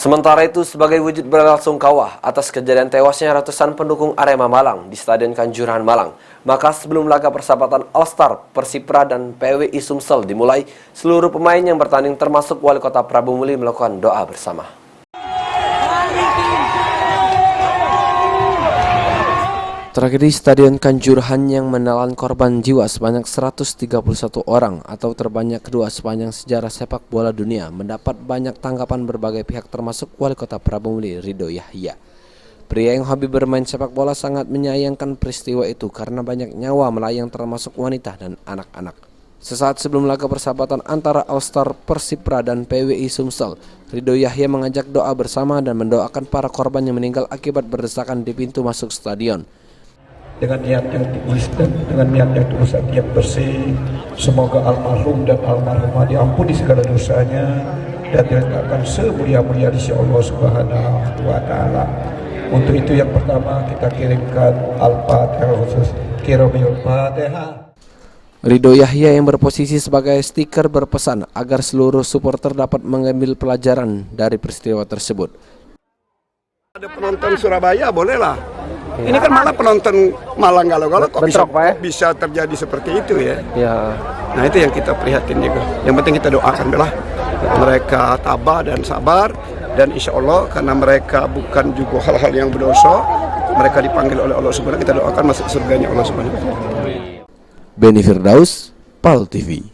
Sementara itu, sebagai wujud belasungkawa atas kejadian tewasnya ratusan pendukung Arema Malang di Stadion Kanjuruhan Malang, maka sebelum laga persahabatan All-Star, Persipra dan PWI Sumsel dimulai, seluruh pemain yang bertanding termasuk Wali Kota Prabu Muli melakukan doa bersama. Tragedi Stadion Kanjuruhan yang menelan korban jiwa sebanyak 131 orang atau terbanyak kedua sepanjang sejarah sepak bola dunia mendapat banyak tanggapan berbagai pihak termasuk Wali Kota Prabu Muli Ridho Yahya. Pria yang hobi bermain sepak bola sangat menyayangkan peristiwa itu karena banyak nyawa melayang termasuk wanita dan anak-anak. Sesaat sebelum laga persahabatan antara All-Star Persipra dan PWI Sumsel, Ridho Yahya mengajak doa bersama dan mendoakan para korban yang meninggal akibat berdesakan di pintu masuk stadion. Dengan niat yang tulus dan dengan niat yang tulus yang bersih, semoga almarhum dan almarhumah diampuni segala dosanya dan diletakkan semulia-mulia di sisi Allah Subhanahu wa Ta'ala. Untuk itu yang pertama kita kirimkan Al-Fatihah khusus Kiromil Fatihah. Ridho Yahya yang berposisi sebagai stiker berpesan agar seluruh supporter dapat mengambil pelajaran dari peristiwa tersebut. Ada penonton Surabaya bolehlah. Ini kan malah penonton Malang Galau-Galau kok bisa terjadi seperti itu ya. Nah itu yang kita prihatin juga. Yang penting kita doakan belah mereka tabah dan sabar, dan insya Allah karena mereka bukan juga hal-hal yang berdosa, mereka dipanggil oleh Allah Subhanahu, kita doakan masuk surganya Allah Subhanahu. Beni Firdaus, PAL TV.